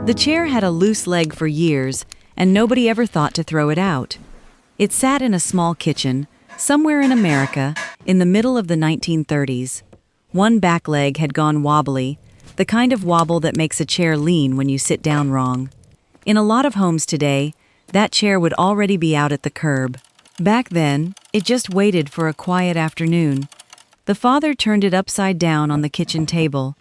The chair had a loose leg for years, and nobody ever thought to throw it out. It sat in a small kitchen, somewhere in America, in the middle of the 1930s. One back leg had gone wobbly, the kind of wobble that makes a chair lean when you sit down wrong. In a lot of homes today, that chair would already be out at the curb. Back then, it just waited for a quiet afternoon. The father turned it upside down on the kitchen table.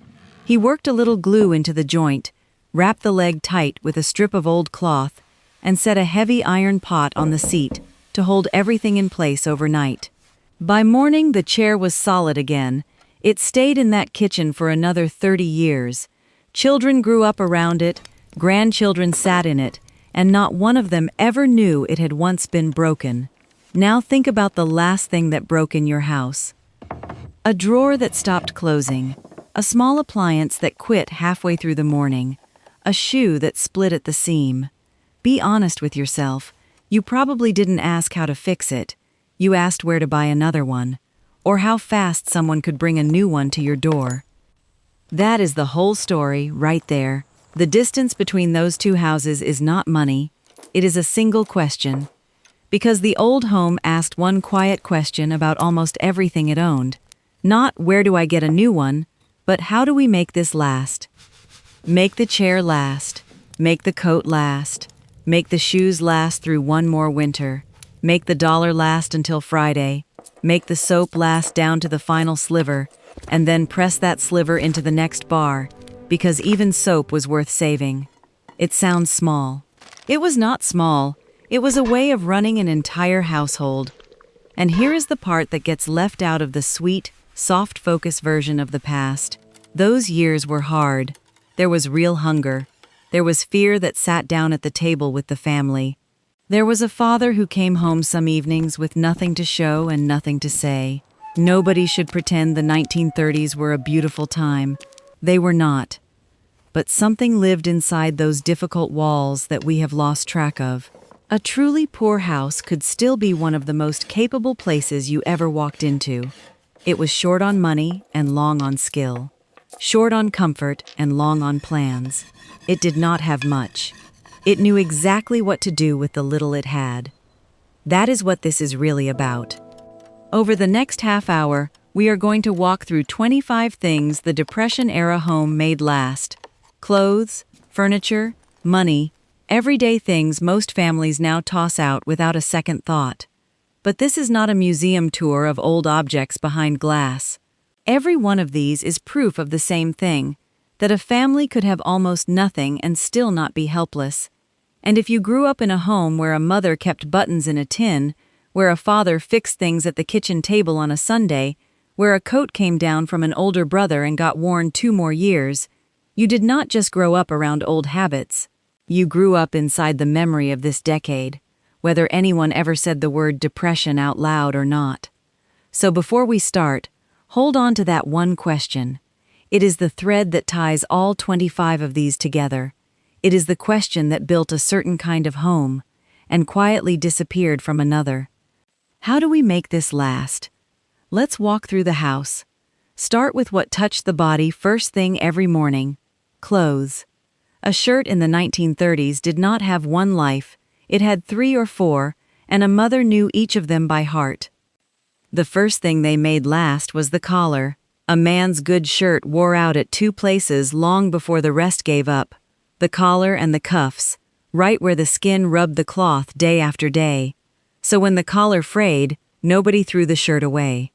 He worked a little glue into the joint, wrapped the leg tight with a strip of old cloth, and set a heavy iron pot on the seat to hold everything in place overnight. By morning, the chair was solid again. It stayed in that kitchen for another 30 years. Children grew up around it, grandchildren sat in it, and not one of them ever knew it had once been broken. Now think about the last thing that broke in your house. A drawer that stopped closing, a small appliance that quit halfway through the morning, a shoe that split at the seam. Be honest with yourself. You probably didn't ask how to fix it. You asked where to buy another one, or how fast someone could bring a new one to your door. That is the whole story right there. The distance between those two houses is not money. It is a single question. Because the old home asked one quiet question about almost everything it owned. Not where do I get a new one, but how do we make this last? Make the chair last. Make the coat last. Make the shoes last through one more winter. Make the dollar last until Friday. Make the soap last down to the final sliver, and then press that sliver into the next bar, because even soap was worth saving. It sounds small. It was not small. It was a way of running an entire household. And here is the part that gets left out of the sweet, soft focus version of the past. Those years were hard. There was real hunger. There was fear that sat down at the table with the family. There was a father who came home some evenings with nothing to show and nothing to say. Nobody should pretend the 1930s were a beautiful time. They were not. But something lived inside those difficult walls that we have lost track of. A truly poor house could still be one of the most capable places you ever walked into. It was short on money and long on skill. Short on comfort and long on plans. It did not have much. It knew exactly what to do with the little it had. That is what this is really about. Over the next half hour, we are going to walk through 25 things the Depression-era home made last. Clothes, furniture, money, everyday things most families now toss out without a second thought. But this is not a museum tour of old objects behind glass. Every one of these is proof of the same thing, that a family could have almost nothing and still not be helpless. And if you grew up in a home where a mother kept buttons in a tin, where a father fixed things at the kitchen table on a Sunday, where a coat came down from an older brother and got worn 2 more years, you did not just grow up around old habits. You grew up inside the memory of this decade, whether anyone ever said the word depression out loud or not. So before we start, hold on to that one question. It is the thread that ties all 25 of these together. It is the question that built a certain kind of home and quietly disappeared from another. How do we make this last? Let's walk through the house. Start with what touched the body first thing every morning: clothes. A shirt in the 1930s did not have one life, it had 3 or 4, and a mother knew each of them by heart. The first thing they made last was the collar. A man's good shirt wore out at 2 places long before the rest gave up. The collar and the cuffs, right where the skin rubbed the cloth day after day. So when the collar frayed, nobody threw the shirt away.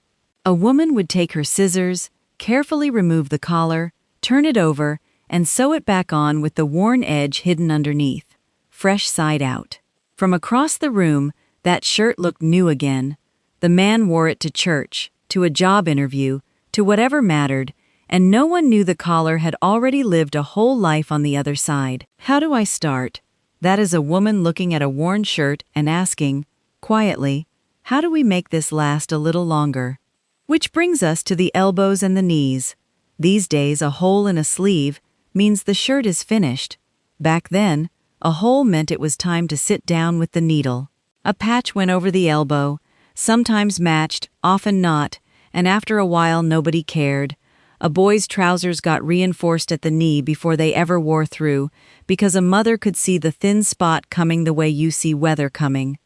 A woman would take her scissors, carefully remove the collar, turn it over, and sew it back on with the worn edge hidden underneath, fresh side out. From across the room, that shirt looked new again. The man wore it to church, to a job interview, to whatever mattered, and no one knew the collar had already lived a whole life on the other side. How do I start? That is a woman looking at a worn shirt and asking, quietly, how do we make this last a little longer? Which brings us to the elbows and the knees. These days, a hole in a sleeve means the shirt is finished. Back then, a hole meant it was time to sit down with the needle. A patch went over the elbow, sometimes matched, often not, and after a while nobody cared. A boy's trousers got reinforced at the knee before they ever wore through, because a mother could see the thin spot coming the way you see weather coming.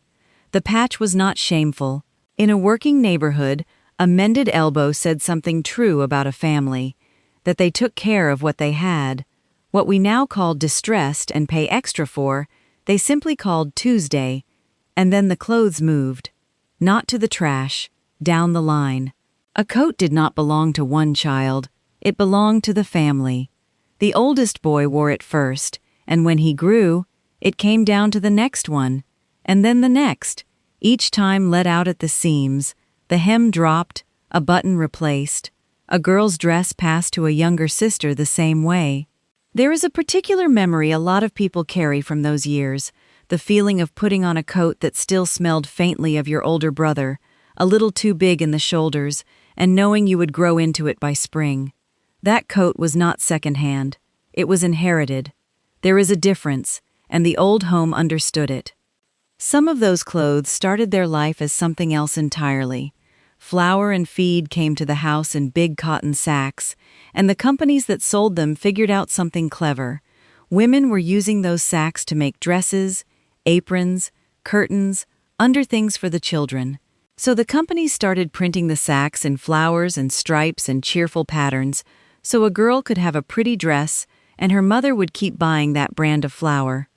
The patch was not shameful. In a working neighborhood, a mended elbow said something true about a family, that they took care of what they had. What we now call distressed and pay extra for, they simply called Tuesday, and then the clothes moved. Not to the trash, down the line. A coat did not belong to one child, it belonged to the family. The oldest boy wore it first, and when he grew, it came down to the next one, and then the next, each time let out at the seams, the hem dropped, a button replaced. A girl's dress passed to a younger sister the same way. There is a particular memory a lot of people carry from those years, the feeling of putting on a coat that still smelled faintly of your older brother, a little too big in the shoulders, and knowing you would grow into it by spring. That coat was not secondhand. It was inherited. There is a difference, and the old home understood it. Some of those clothes started their life as something else entirely. Flour and feed came to the house in big cotton sacks, and the companies that sold them figured out something clever. Women were using those sacks to make dresses, aprons, curtains, underthings for the children. So the companies started printing the sacks in flowers and stripes and cheerful patterns, so a girl could have a pretty dress, and her mother would keep buying that brand of flour.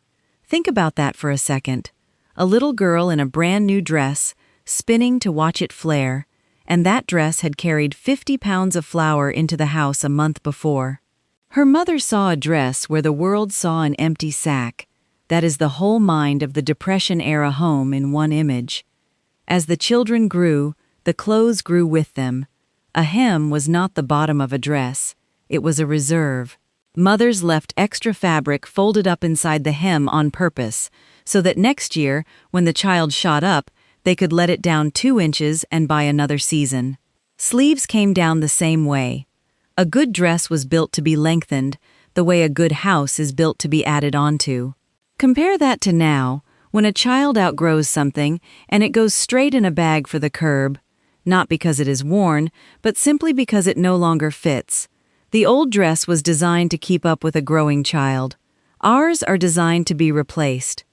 Think about that for a second. A little girl in a brand new dress, spinning to watch it flare, and that dress had carried 50 pounds of flour into the house a month before. Her mother saw a dress where the world saw an empty sack. That is the whole mind of the Depression-era home in one image. As the children grew, the clothes grew with them. A hem was not the bottom of a dress. It was a reserve. Mothers left extra fabric folded up inside the hem on purpose, so that next year, when the child shot up, they could let it down 2 inches and buy another season. Sleeves came down the same way. A good dress was built to be lengthened, the way a good house is built to be added onto. Compare that to now, when a child outgrows something and it goes straight in a bag for the curb, not because it is worn, but simply because it no longer fits. The old dress was designed to keep up with a growing child. Ours are designed to be replaced.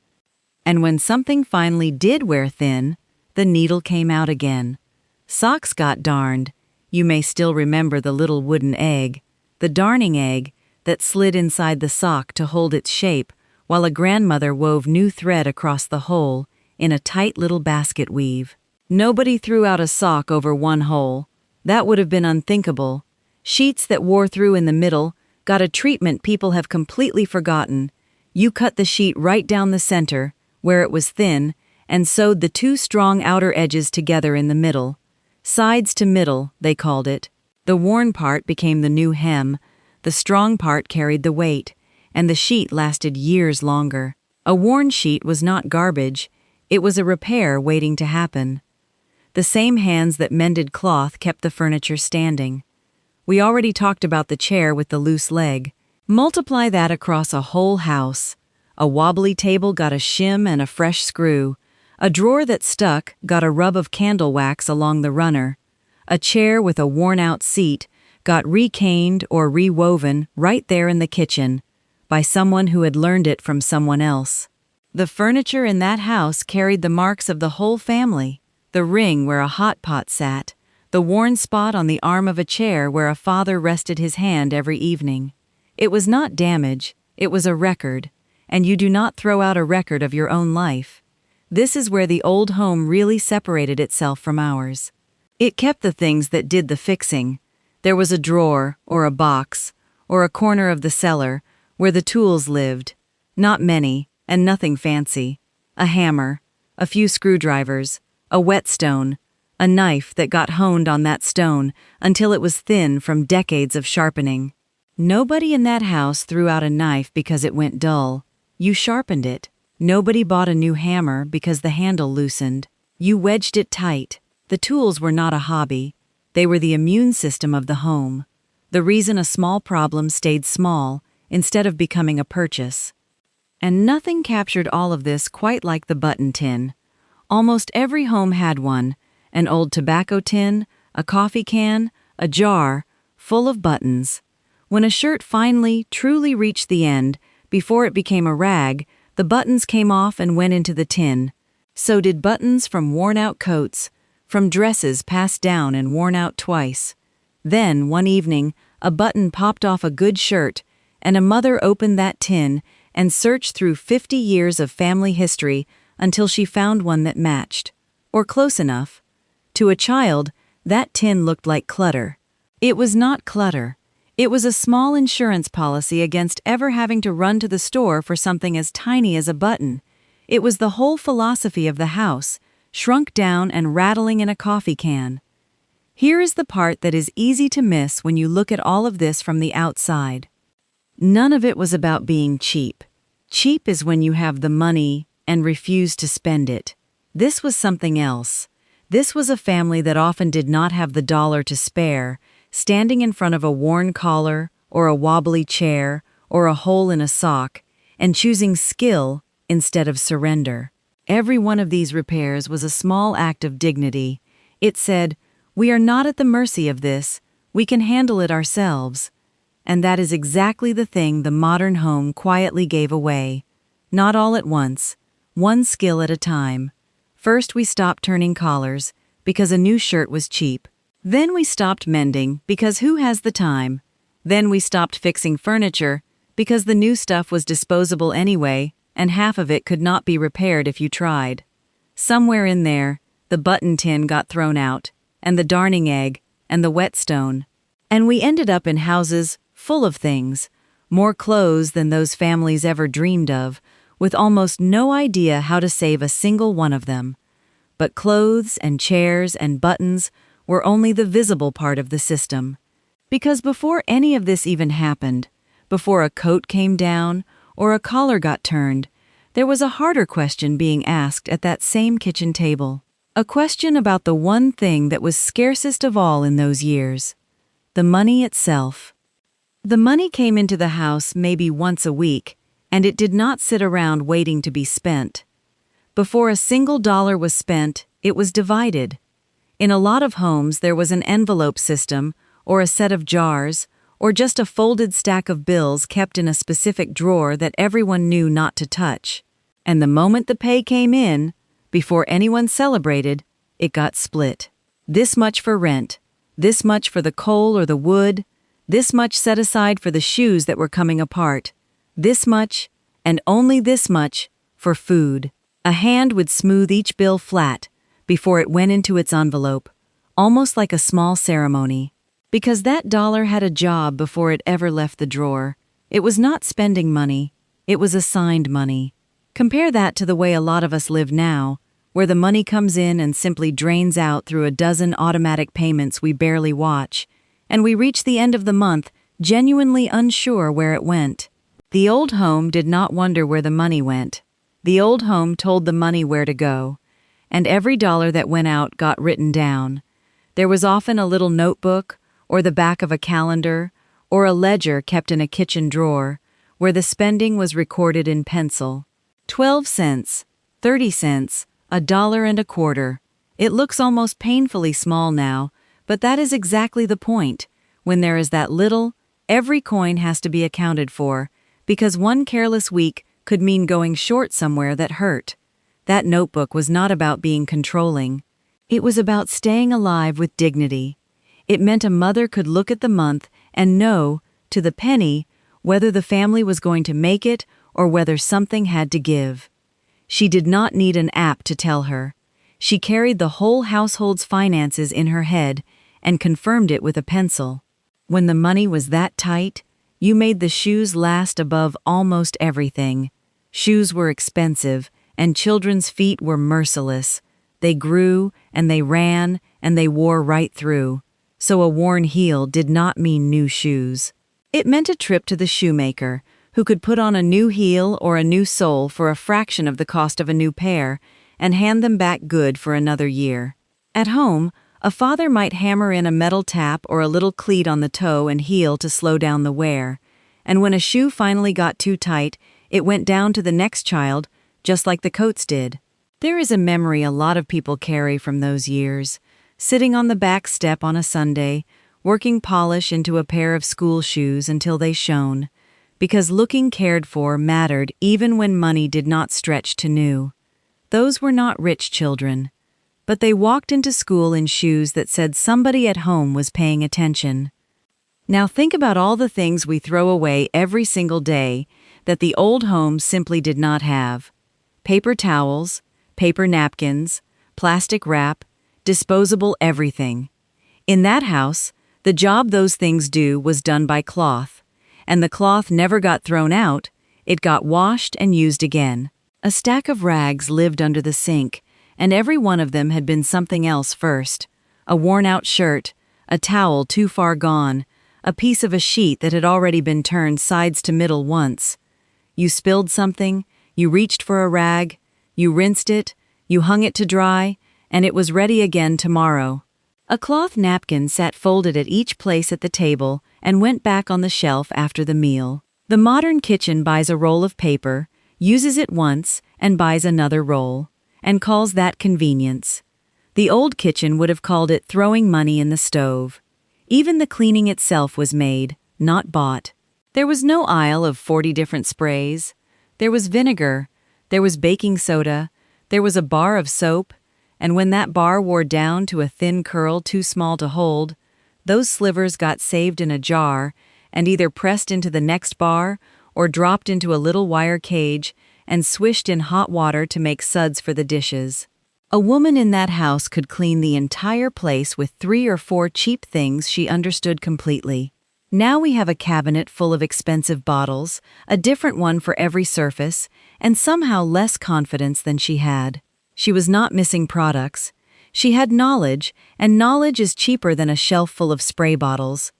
And when something finally did wear thin, the needle came out again. Socks got darned. You may still remember the little wooden egg, the darning egg, that slid inside the sock to hold its shape, while a grandmother wove new thread across the hole in a tight little basket weave. Nobody threw out a sock over one hole. That would have been unthinkable. Sheets that wore through in the middle got a treatment people have completely forgotten. You cut the sheet right down the center, where it was thin, and sewed the 2 strong outer edges together in the middle. Sides to middle, they called it. The worn part became the new hem. The strong part carried the weight, and the sheet lasted years longer. A worn sheet was not garbage. It was a repair waiting to happen. The same hands that mended cloth kept the furniture standing. We already talked about the chair with the loose leg. Multiply that across a whole house. A wobbly table got a shim and a fresh screw. A drawer that stuck got a rub of candle wax along the runner. A chair with a worn-out seat got recaned or rewoven right there in the kitchen by someone who had learned it from someone else. The furniture in that house carried the marks of the whole family. The ring where a hot pot sat, the worn spot on the arm of a chair where a father rested his hand every evening. It was not damage, it was a record, and you do not throw out a record of your own life. This is where the old home really separated itself from ours. It kept the things that did the fixing. There was a drawer, or a box, or a corner of the cellar, where the tools lived. Not many, and nothing fancy. A hammer, a few screwdrivers, a whetstone, a knife that got honed on that stone until it was thin from decades of sharpening. Nobody in that house threw out a knife because it went dull. You sharpened it. Nobody bought a new hammer because the handle loosened. You wedged it tight. The tools were not a hobby. They were the immune system of the home. The reason a small problem stayed small instead of becoming a purchase. And nothing captured all of this quite like the button tin. Almost every home had one, an old tobacco tin, a coffee can, a jar, full of buttons. When a shirt finally, truly reached the end, before it became a rag, the buttons came off and went into the tin. So did buttons from worn-out coats, from dresses passed down and worn out twice. Then, one evening, a button popped off a good shirt, and a mother opened that tin and searched through 50 years of family history until she found one that matched, or close enough. To a child, that tin looked like clutter. It was not clutter. It was a small insurance policy against ever having to run to the store for something as tiny as a button. It was the whole philosophy of the house, shrunk down and rattling in a coffee can. Here is the part that is easy to miss when you look at all of this from the outside. None of it was about being cheap. Cheap is when you have the money and refuse to spend it. This was something else. This was a family that often did not have the dollar to spare, standing in front of a worn collar or a wobbly chair or a hole in a sock, and choosing skill instead of surrender. Every one of these repairs was a small act of dignity. It said, "We are not at the mercy of this, we can handle it ourselves." And that is exactly the thing the modern home quietly gave away. Not all at once, one skill at a time. First we stopped turning collars, because a new shirt was cheap. Then we stopped mending, because who has the time? Then we stopped fixing furniture, because the new stuff was disposable anyway, and half of it could not be repaired if you tried. Somewhere in there, the button tin got thrown out, and the darning egg, and the whetstone. And we ended up in houses full of things, more clothes than those families ever dreamed of, with almost no idea how to save a single one of them. But clothes and chairs and buttons were only the visible part of the system. Because before any of this even happened, before a coat came down or a collar got turned, there was a harder question being asked at that same kitchen table. A question about the one thing that was scarcest of all in those years: the money itself. The money came into the house maybe once a week, and it did not sit around waiting to be spent. Before a single dollar was spent, it was divided. In a lot of homes, there was an envelope system, or a set of jars, or just a folded stack of bills kept in a specific drawer that everyone knew not to touch. And the moment the pay came in, before anyone celebrated, it got split. This much for rent, this much for the coal or the wood, this much set aside for the shoes that were coming apart, this much, and only this much, for food. A hand would smooth each bill flat before it went into its envelope, almost like a small ceremony. Because that dollar had a job before it ever left the drawer. It was not spending money, it was assigned money. Compare that to the way a lot of us live now, where the money comes in and simply drains out through a dozen automatic payments we barely watch, and we reach the end of the month genuinely unsure where it went. The old home did not wonder where the money went. The old home told the money where to go, and every dollar that went out got written down. There was often a little notebook, or the back of a calendar, or a ledger kept in a kitchen drawer, where the spending was recorded in pencil. 12 cents, 30 cents, $1.25. It looks almost painfully small now, but that is exactly the point. When there is that little, every coin has to be accounted for, because one careless week could mean going short somewhere that hurt. That notebook was not about being controlling. It was about staying alive with dignity. It meant a mother could look at the month and know, to the penny, whether the family was going to make it or whether something had to give. She did not need an app to tell her. She carried the whole household's finances in her head and confirmed it with a pencil. When the money was that tight, you made the shoes last above almost everything. Shoes were expensive, and children's feet were merciless. They grew, and they ran, and they wore right through. So a worn heel did not mean new shoes. It meant a trip to the shoemaker, who could put on a new heel or a new sole for a fraction of the cost of a new pair, and hand them back good for another year. At home, a father might hammer in a metal tap or a little cleat on the toe and heel to slow down the wear, and when a shoe finally got too tight, it went down to the next child, just like the coats did. There is a memory a lot of people carry from those years, sitting on the back step on a Sunday, working polish into a pair of school shoes until they shone, because looking cared for mattered even when money did not stretch to new. Those were not rich children, but they walked into school in shoes that said somebody at home was paying attention. Now think about all the things we throw away every single day that the old home simply did not have. Paper towels, paper napkins, plastic wrap, disposable everything. In that house, the job those things do was done by cloth, and the cloth never got thrown out, it got washed and used again. A stack of rags lived under the sink, and every one of them had been something else first. A worn-out shirt, a towel too far gone, a piece of a sheet that had already been turned sides to middle once. You spilled something, you reached for a rag, you rinsed it, you hung it to dry, and it was ready again tomorrow. A cloth napkin sat folded at each place at the table and went back on the shelf after the meal. The modern kitchen buys a roll of paper, uses it once, and buys another roll, and calls that convenience. The old kitchen would have called it throwing money in the stove. Even the cleaning itself was made, not bought. There was no aisle of 40 different sprays. There was vinegar, there was baking soda, there was a bar of soap, and when that bar wore down to a thin curl too small to hold, those slivers got saved in a jar and either pressed into the next bar or dropped into a little wire cage and swished in hot water to make suds for the dishes. A woman in that house could clean the entire place with 3 or 4 cheap things she understood completely. Now we have a cabinet full of expensive bottles, a different one for every surface, and somehow less confidence than she had. She was not missing products. She had knowledge, and knowledge is cheaper than a shelf full of spray bottles.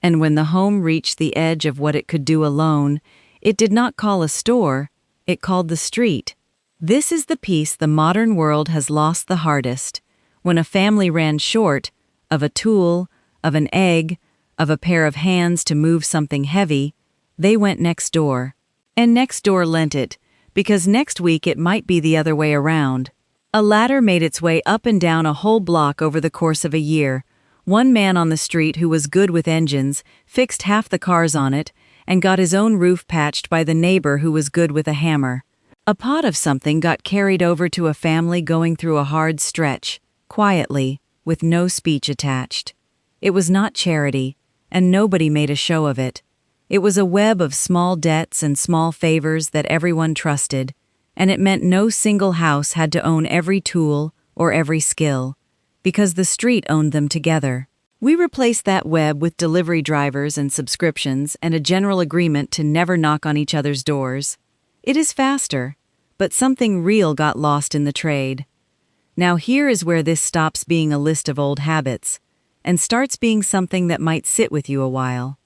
And when the home reached the edge of what it could do alone, it did not call a store, it called the street. This is the piece the modern world has lost the hardest. When a family ran short of a tool, of an egg, of a pair of hands to move something heavy, they went next door. And next door lent it, because next week it might be the other way around. A ladder made its way up and down a whole block over the course of a year. One man on the street who was good with engines fixed half the cars on it and got his own roof patched by the neighbor who was good with a hammer. A pot of something got carried over to a family going through a hard stretch, quietly, with no speech attached. It was not charity, and nobody made a show of it. It was a web of small debts and small favors that everyone trusted, and it meant no single house had to own every tool or every skill, because the street owned them together. We replaced that web with delivery drivers and subscriptions and a general agreement to never knock on each other's doors. It is faster, but something real got lost in the trade. Now here is where this stops being a list of old habits and starts being something that might sit with you a while.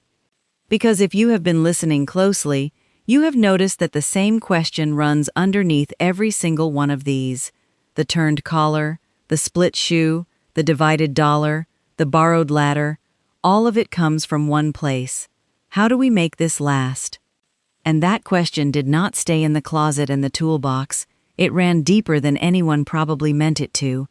Because if you have been listening closely, you have noticed that the same question runs underneath every single one of these. The turned collar, the split shoe, the divided dollar, the borrowed ladder, all of it comes from one place. How do we make this last? And that question did not stay in the closet and the toolbox. It ran deeper than anyone probably meant it to.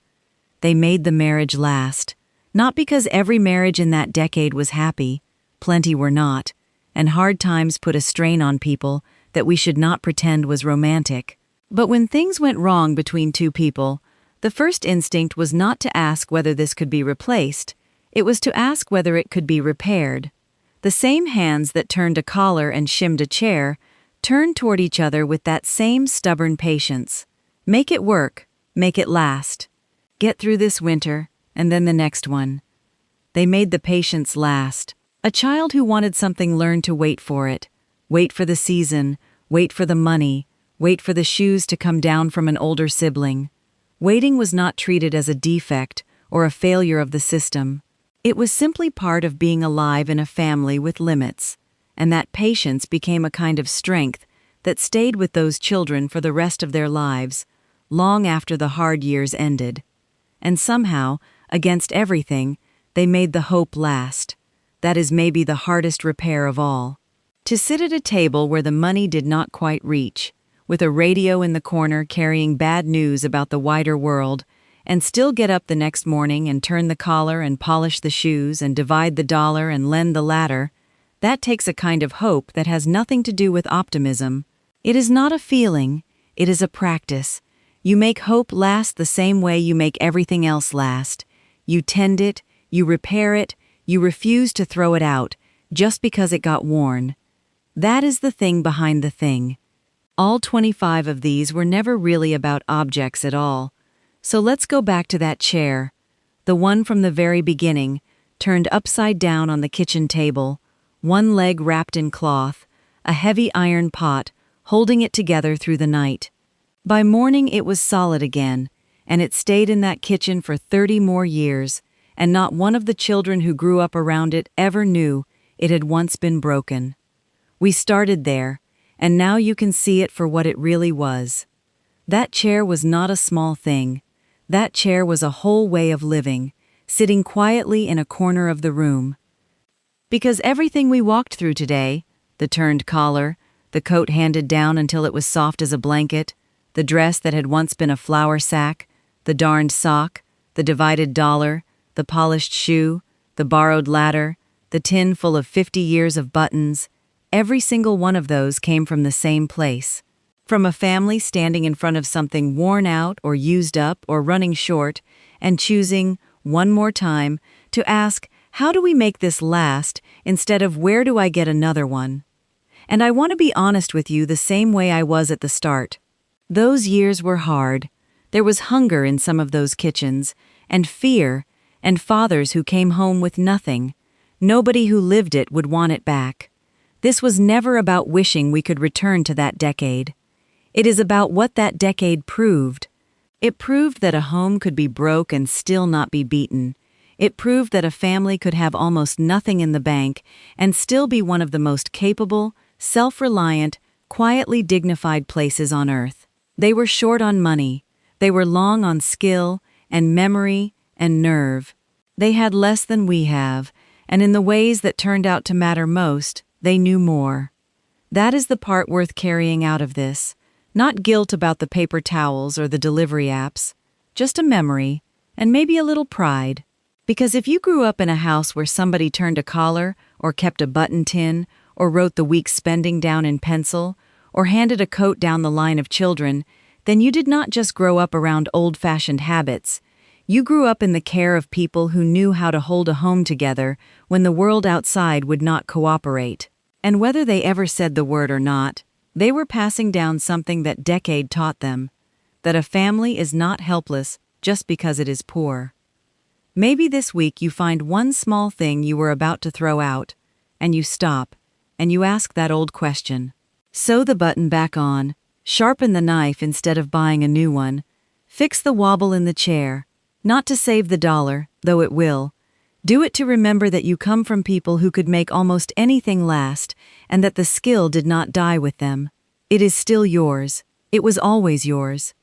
They made the marriage last. Not because every marriage in that decade was happy. Plenty were not. And hard times put a strain on people that we should not pretend was romantic. But when things went wrong between two people, the first instinct was not to ask whether this could be replaced. It was to ask whether it could be repaired. The same hands that turned a collar and shimmed a chair turned toward each other with that same stubborn patience. Make it work, make it last. Get through this winter, and then the next one. They made the patience last. A child who wanted something learned to wait for it. Wait for the season, wait for the money, wait for the shoes to come down from an older sibling. Waiting was not treated as a defect or a failure of the system. It was simply part of being alive in a family with limits, and that patience became a kind of strength that stayed with those children for the rest of their lives, long after the hard years ended. And somehow, against everything, they made the hope last. That is maybe the hardest repair of all. To sit at a table where the money did not quite reach, with a radio in the corner carrying bad news about the wider world, and still get up the next morning and turn the collar and polish the shoes and divide the dollar and lend the latter, that takes a kind of hope that has nothing to do with optimism. It is not a feeling, it is a practice. You make hope last the same way you make everything else last. You tend it, you repair it, you refuse to throw it out, just because it got worn. That is the thing behind the thing. All 25 of these were never really about objects at all. So let's go back to that chair, the one from the very beginning, turned upside down on the kitchen table, one leg wrapped in cloth, a heavy iron pot, holding it together through the night. By morning it was solid again, and it stayed in that kitchen for 30 more years, and not one of the children who grew up around it ever knew it had once been broken. We started there, and now you can see it for what it really was. That chair was not a small thing. That chair was a whole way of living, sitting quietly in a corner of the room. Because everything we walked through today, the turned collar, the coat handed down until it was soft as a blanket, the dress that had once been a flour sack, the darned sock, the divided dollar, the polished shoe, the borrowed ladder, the tin full of 50 years of buttons, every single one of those came from the same place. From a family standing in front of something worn out or used up or running short and choosing, one more time, to ask, how do we make this last, instead of where do I get another one? And I want to be honest with you the same way I was at the start. Those years were hard. There was hunger in some of those kitchens, and fear, and fathers who came home with nothing. Nobody who lived it would want it back. This was never about wishing we could return to that decade. It is about what that decade proved. It proved that a home could be broke and still not be beaten. It proved that a family could have almost nothing in the bank and still be one of the most capable, self-reliant, quietly dignified places on earth. They were short on money. They were long on skill and memory and nerve. They had less than we have, and in the ways that turned out to matter most, they knew more. That is the part worth carrying out of this. Not guilt about the paper towels or the delivery apps, just a memory, and maybe a little pride. Because if you grew up in a house where somebody turned a collar, or kept a button tin, or wrote the week's spending down in pencil, or handed a coat down the line of children, then you did not just grow up around old-fashioned habits. You grew up in the care of people who knew how to hold a home together when the world outside would not cooperate. And whether they ever said the word or not, they were passing down something that decade taught them, that a family is not helpless just because it is poor. Maybe this week you find one small thing you were about to throw out, and you stop, and you ask that old question. Sew the button back on, sharpen the knife instead of buying a new one, fix the wobble in the chair, not to save the dollar, though it will. Do it to remember that you come from people who could make almost anything last, and that the skill did not die with them. It is still yours. It was always yours.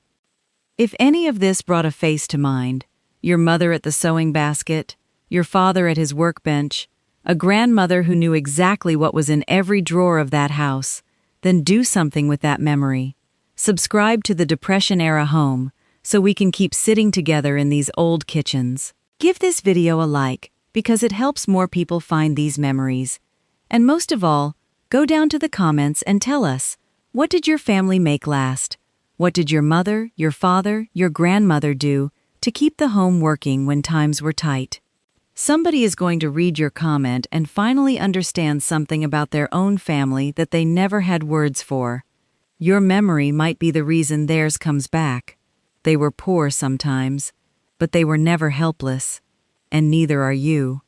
If any of this brought a face to mind, your mother at the sewing basket, your father at his workbench, a grandmother who knew exactly what was in every drawer of that house, then do something with that memory. Subscribe to the Depression-era home, so we can keep sitting together in these old kitchens. Give this video a like, because it helps more people find these memories. And most of all, go down to the comments and tell us, what did your family make last? What did your mother, your father, your grandmother do to keep the home working when times were tight? Somebody is going to read your comment and finally understand something about their own family that they never had words for. Your memory might be the reason theirs comes back. They were poor sometimes, but they were never helpless, and neither are you.